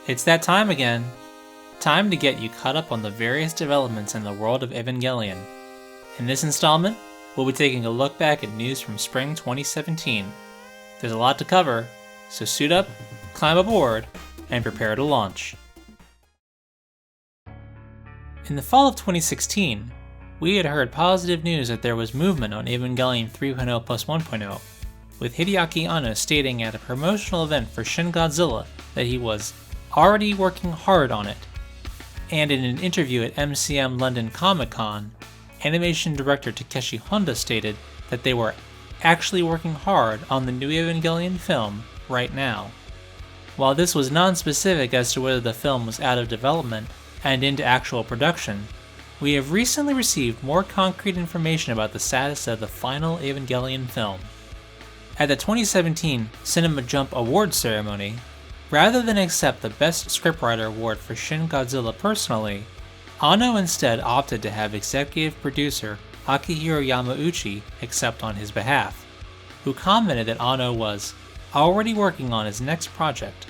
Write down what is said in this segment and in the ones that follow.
It's that time again. Time to get you caught up on the various developments in the world of Evangelion. In this installment, we'll be taking a look back at news from spring 2017. There's a lot to cover, so suit up, climb aboard, and prepare to launch. In the fall of 2016, we had heard positive news that there was movement on Evangelion 3.0 plus 1.0, with Hideaki Anno stating at a promotional event for Shin Godzilla that he was already working hard on it. And in an interview at MCM London Comic Con, animation director Takeshi Honda stated that they were actually working hard on the new Evangelion film right now. While this was non-specific as to whether the film was out of development and into actual production, we have recently received more concrete information about the status of the final Evangelion film. At the 2017 Cinema Jump Awards ceremony, rather than accept the Best Scriptwriter award for Shin Godzilla personally, Anno instead opted to have executive producer Akihiro Yamauchi accept on his behalf, who commented that Anno was already working on his next project.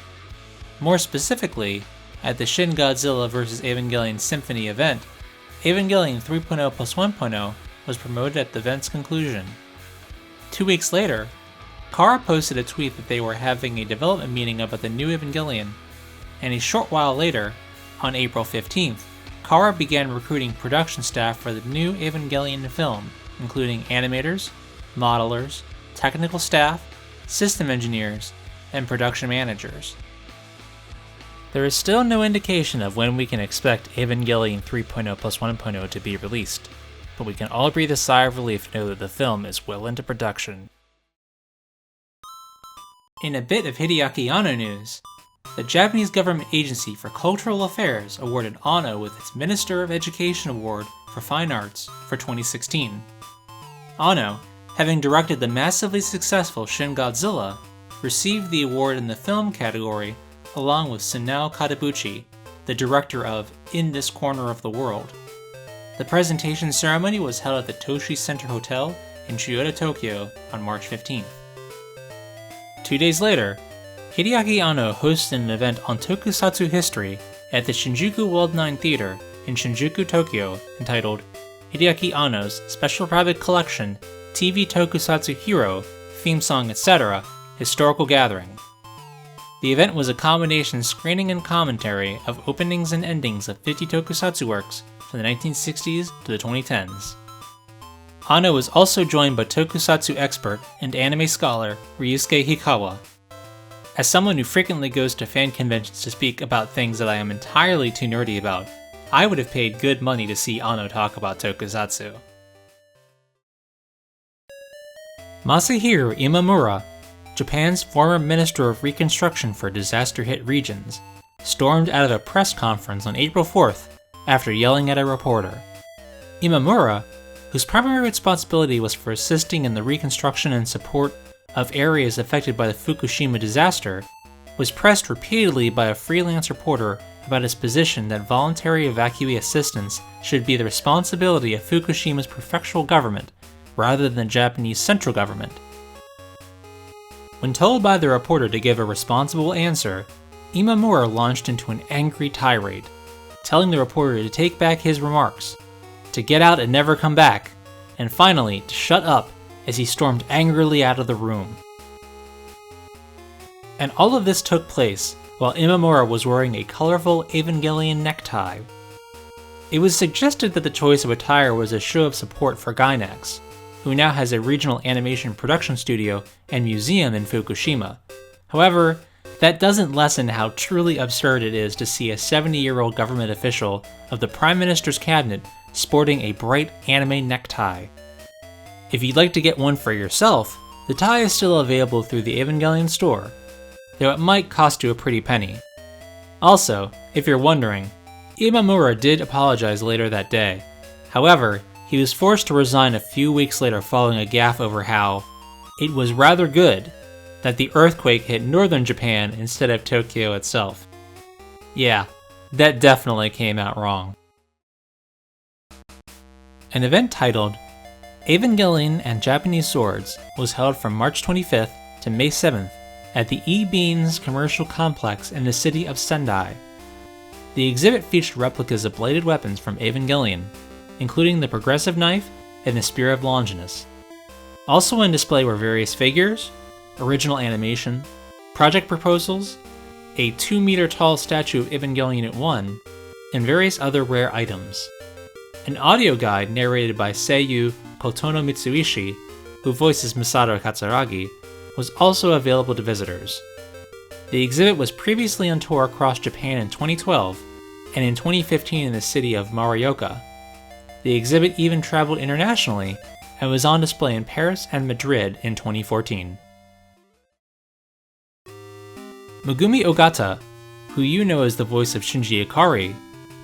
More specifically, at the Shin Godzilla vs. Evangelion Symphony event, Evangelion 3.0 plus 1.0 was promoted at the event's conclusion. 2 weeks later, Kara posted a tweet that they were having a development meeting about the new Evangelion, and a short while later, on April 15th, Kara began recruiting production staff for the new Evangelion film, including animators, modelers, technical staff, system engineers, and production managers. There is still no indication of when we can expect Evangelion 3.0 plus 1.0 to be released, but we can all breathe a sigh of relief to know that the film is well into production. In a bit of Hideaki Anno news, the Japanese Government Agency for Cultural Affairs awarded Anno with its Minister of Education Award for Fine Arts for 2016. Anno, having directed the massively successful Shin Godzilla, received the award in the film category along with Sunao Katabuchi, the director of In This Corner of the World. The presentation ceremony was held at the Toshi Center Hotel in Chiyoda, Tokyo on March 15th. 2 days later, Hideaki Anno hosted an event on tokusatsu history at the Shinjuku World 9 Theater in Shinjuku, Tokyo, entitled Hideaki Anno's Special Private Collection TV Tokusatsu Hero, Theme Song, etc. Historical Gathering. The event was a combination screening and commentary of openings and endings of 50 tokusatsu works from the 1960s to the 2010s. Anno was also joined by tokusatsu expert and anime scholar Ryusuke Hikawa. As someone who frequently goes to fan conventions to speak about things that I am entirely too nerdy about, I would have paid good money to see Anno talk about tokusatsu. Masahiro Imamura, Japan's former Minister of Reconstruction for disaster-hit regions, stormed out of a press conference on April 4th after yelling at a reporter. Imamura, whose primary responsibility was for assisting in the reconstruction and support of areas affected by the Fukushima disaster, was pressed repeatedly by a freelance reporter about his position that voluntary evacuee assistance should be the responsibility of Fukushima's prefectural government rather than the Japanese central government. When told by the reporter to give a responsible answer, Imamura launched into an angry tirade, telling the reporter to take back his remarks, to get out and never come back, and finally to shut up as he stormed angrily out of the room. And all of this took place while Imamura was wearing a colorful Evangelion necktie. It was suggested that the choice of attire was a show of support for Gainax, who now has a regional animation production studio and museum in Fukushima. However, that doesn't lessen how truly absurd it is to see a 70-year-old government official of the Prime Minister's cabinet sporting a bright anime necktie. If you'd like to get one for yourself, the tie is still available through the Evangelion store, though it might cost you a pretty penny. Also, if you're wondering, Imamura did apologize later that day. However, he was forced to resign a few weeks later following a gaffe over how it was rather good that the earthquake hit northern Japan instead of Tokyo itself. Yeah, that definitely came out wrong. An event titled Evangelion and Japanese Swords was held from March 25th to May 7th at the E-Beans commercial complex in the city of Sendai. The exhibit featured replicas of bladed weapons from Evangelion, including the progressive knife and the spear of Longinus. Also on display were various figures, original animation, project proposals, a 2-meter tall statue of Evangelion at 1, and various other rare items. An audio guide narrated by Seiyu Kotono Mitsuishi, who voices Misato Katsuragi, was also available to visitors. The exhibit was previously on tour across Japan in 2012, and in 2015 in the city of Morioka. The exhibit even traveled internationally and was on display in Paris and Madrid in 2014. Megumi Ogata, who you know as the voice of Shinji Ikari,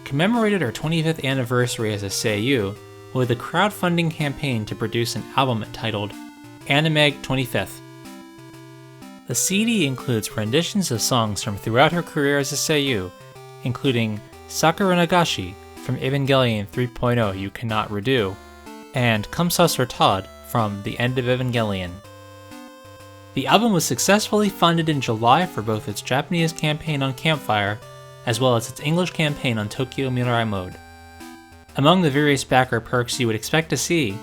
commemorated her 25th anniversary as a seiyuu with a crowdfunding campaign to produce an album entitled Animeg 25th. The CD includes renditions of songs from throughout her career as a seiyuu, including Sakura Nagashi from Evangelion 3.0 You Cannot Redo, and Kamsa Sortad from The End of Evangelion. The album was successfully funded in July for both its Japanese campaign on Campfire, as well as its English campaign on Tokyo Mirai Mode. Among the various backer perks you would expect to see,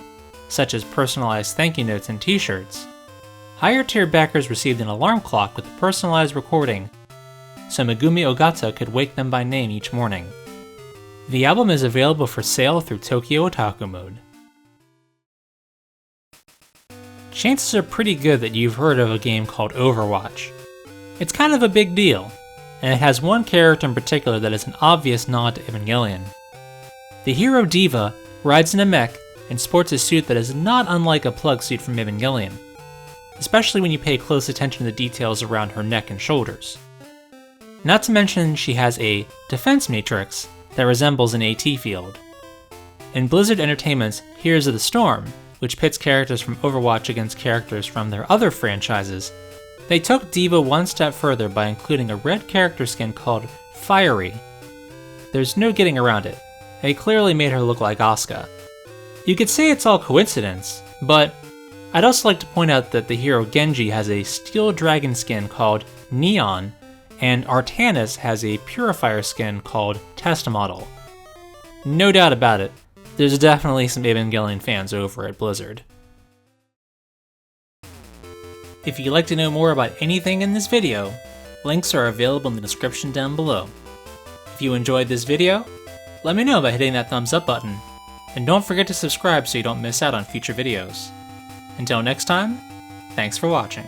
such as personalized thank you notes and t-shirts, higher tier backers received an alarm clock with a personalized recording, so Megumi Ogata could wake them by name each morning. The album is available for sale through Tokyo Otaku Mode. Chances are pretty good that you've heard of a game called Overwatch. It's kind of a big deal, and it has one character in particular that is an obvious nod to Evangelion. The hero Diva rides in a mech and sports a suit that is not unlike a plug suit from Evangelion, especially when you pay close attention to the details around her neck and shoulders. Not to mention she has a defense matrix that resembles an AT field. In Blizzard Entertainment's Heroes of the Storm, which pits characters from Overwatch against characters from their other franchises, they took Diva one step further by including a red character skin called Fiery. There's no getting around it. They clearly made her look like Asuka. You could say it's all coincidence, but I'd also like to point out that the hero Genji has a steel dragon skin called Neon, and Artanis has a purifier skin called Test Model. No doubt about it, there's definitely some Evangelion fans over at Blizzard. If you'd like to know more about anything in this video, links are available in the description down below. If you enjoyed this video, let me know by hitting that thumbs up button, and don't forget to subscribe so you don't miss out on future videos. Until next time, thanks for watching.